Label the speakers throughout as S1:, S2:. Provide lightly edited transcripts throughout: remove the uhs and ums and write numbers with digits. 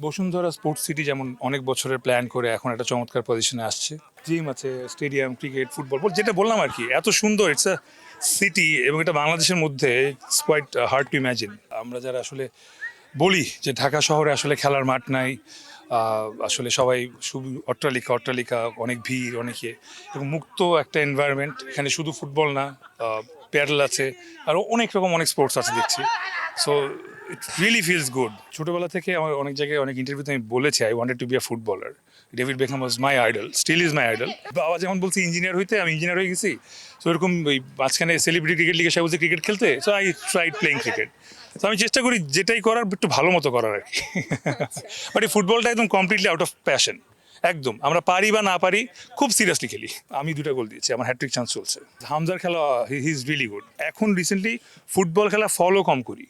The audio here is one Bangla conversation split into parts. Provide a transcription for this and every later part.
S1: বসুন্ধরা স্পোর্টস সিটি যেমন অনেক বছরের প্ল্যান করে এখন একটা চমৎকার পজিশনে আসছে। জিম আছে, স্টেডিয়াম, ক্রিকেট, ফুটবল, যেটা বললাম আর কি, এত সুন্দর ইটস আ সিটি এবং এটা বাংলাদেশের মধ্যে it's quite hard to imagine. আমরা যারা আসলে বলি যে ঢাকা শহরে আসলে খেলার মাঠ নাই, আসলে সবাই শুধু অট্টালিকা অট্টালিকা, অনেক ভিড়, অনেকে এবং মুক্ত একটা এনভায়রনমেন্ট। এখানে শুধু ফুটবল না, প্যাডেল আছে, আরও অনেক রকম অনেক স্পোর্টস আছে দেখছি। So it really feels good. ছোটোবেলা থেকে আমার অনেক জায়গায় অনেক ইন্টারভিউতে আমি বলেছি I wanted to be a footballer. David Beckham was my idol, still is my idol. বাবা যেমন বলছি ইঞ্জিনিয়ার হইতে, আমি ইঞ্জিনিয়ার হয়ে গেছি। সো এরকম ওই মাঝখানে সেলিব্রিটি ক্রিকেট লিগে সে বলছে ক্রিকেট খেলতে, so I tried playing cricket. তো আমি চেষ্টা করি যেটাই করার একটু ভালো মতো করার আর কি। বাট এই ফুটবলটা একদম কমপ্লিটলি আউট অফ প্যাশন। একদম আমরা পারি বা না পারি খুব সিরিয়াসলি খেলি। আমি 2টা গোল দিয়েছি, আমার হ্যাট্রিক চান্স চলছে। হামজার খেলা হি ইজ রিয়েলি গুড। এখন রিসেন্টলি ফুটবল খেলা ফলো কম করি,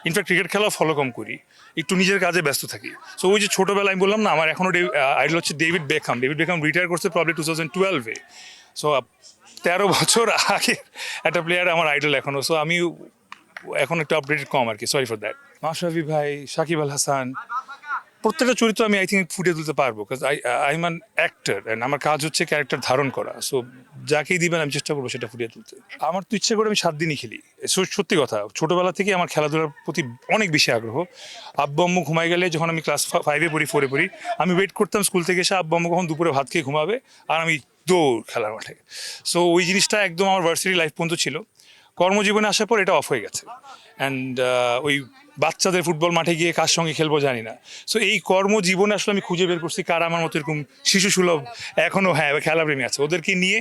S1: ইনফ্যাক্ট ক্রিকেট খেলাও ফলো কম করি, একটু নিজের কাজে ব্যস্ত থাকি। সো ওই যে ছোটোবেলায় আমি বললাম না, আমার এখনও আইডল হচ্ছে David Beckham. David Beckham retire করছে প্রবলি 2012-এ। সো 13 বছর আগে একটা প্লেয়ার আমার আইডল এখনও। সো আমি এখন একটু আপডেটেড কম আর কি, সরি ফর দ্যাট। মাশরাফি ভাই, সাকিব আল হাসান, প্রত্যেকটা চরিত্র আমি আই থিঙ্ক ফুটিয়ে তুলতে পারবো, because I am an actor and আমার কাজ হচ্ছে ক্যারেক্টার ধারণ করা। সো যাকেই দিবেন আমি চেষ্টা করবো সেটা ফুটিয়ে তুলতে। আমার তো ইচ্ছে করে আমি 7 দিনই খেলি। সত্যি কথা, ছোটোবেলা থেকে আমার খেলাধুলার প্রতি অনেক বেশি আগ্রহ। আব্বু আম্মু ঘুমাই গেলে, যখন আমি ক্লাস 5-এ পড়ি, 4-এ পড়ি, আমি ওয়েট করতাম স্কুল থেকে এসে আব্বু আম্মু কখন দুপুরে ভাত খেয়ে ঘুমাবে আর আমি দৌড় খেলার মাঠে। সো ওই জিনিসটা একদম আমার ভার্সিটি লাইফ পর্যন্ত ছিল। কর্মজীবনে আসার পর এটা অফ হয়ে গেছে। অ্যান্ড ওই বাচ্চাদের ফুটবল মাঠে গিয়ে কার সঙ্গে খেলবো জানি না। সো এই কর্মজীবনে আসলে আমি খুঁজে বের করছি কারা আমার মতো এরকম শিশু সুলভ এখনও খেলাপ্রেমী আছে। ওদেরকে নিয়ে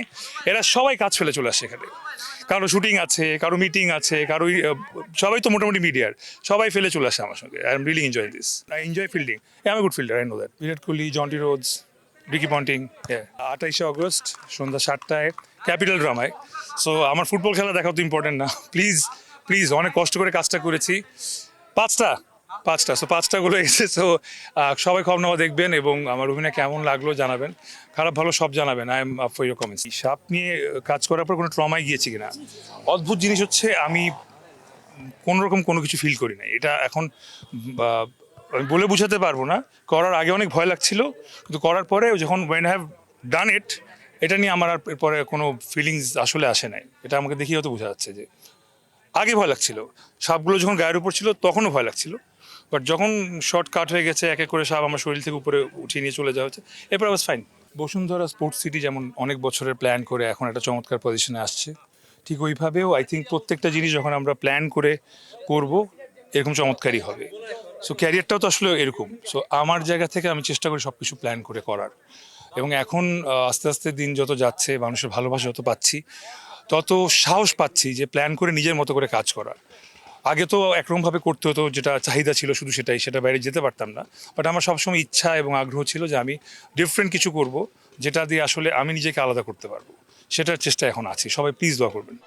S1: এরা সবাই কাজ ফেলে চলে আসে এখানে। কারো শুটিং আছে, কারো মিটিং আছে, কারো সবাই তো মোটামুটি মিডিয়ার, সবাই ফেলে চলে আসে আমার সঙ্গে। I am really enjoy this. I enjoy fielding. I am good fielder, I know that. Virat Kohli, Jonty Rhodes, Ricky Ponting. 28শে অগস্ট সন্ধ্যা 7টায় ক্যাপিটাল ড্রামায়। সো আমার ফুটবল খেলা দেখা তো ইম্পর্টেন্ট না, প্লিজ প্লিজ। অনেক কষ্ট করে কাজটা করেছি। পাঁচটা সো 5টাগুলো এসে। সো সবাই খবর নেওয়া দেখবেন এবং আমার অভিনয় কেমন লাগলো জানাবেন, খারাপ ভালো সব জানাবেন। I am up for your comments. সাপ নিয়ে কাজ করার পর কোনো ট্রমায় গিয়েছি কিনা, অদ্ভুত জিনিস হচ্ছে আমি কোনোরকম কোনো কিছু ফিল করি না। এটা এখন আমি বলে বোঝাতে পারবো না। করার আগে অনেক ভয় লাগছিল, কিন্তু করার পরে যখন ওয়েন হ্যাভ ডান ইট, এটা নিয়ে আমার আর পরে কোনো ফিলিংস আসলে আসে নাই। এটা আমাকে দেখিয়ে হয়তো বোঝা যাচ্ছে যে আগে ভয় লাগছিল, সাপগুলো যখন গায়ের উপর ছিল তখনও ভয় লাগছিল। বাট যখন শর্ট কাট হয়ে গেছে, এক এক করে সাপ আমার শরীর থেকে উপরে উঠিয়ে নিয়ে চলে যাওয়া হচ্ছে, এরপর আওয়াজ ফাইন। বসুন্ধরা স্পোর্টস সিটি যেমন অনেক বছরের প্ল্যান করে এখন একটা চমৎকার পজিশনে আসছে, ঠিক ওইভাবেও আই থিঙ্ক প্রত্যেকটা জিনিস যখন আমরা প্ল্যান করে করব, এরকম চমৎকারই হবে। সো ক্যারিয়ারটাও তো আসলে এরকম। সো আমার জায়গা থেকে আমি চেষ্টা করি সব কিছু প্ল্যান করে করার। এবং এখন আস্তে আস্তে দিন যত যাচ্ছে, মানুষের ভালোবাসা যত পাচ্ছি, তত সাহস পাচ্ছি যে প্ল্যান করে নিজের মতো করে কাজ করার। আগে তো একরকমভাবে করতে হতো, যেটা চাহিদা ছিল শুধু সেটা বাইরে যেতে পারতাম না। বাট আমার সবসময় ইচ্ছা এবং আগ্রহ ছিল যে আমি ডিফারেন্ট কিছু করব, যেটা দিয়ে আসলে আমি নিজেকে আলাদা করতে পারবো। সেটার চেষ্টা এখন আছি। সবাই প্লিজ দোয়া করবেন।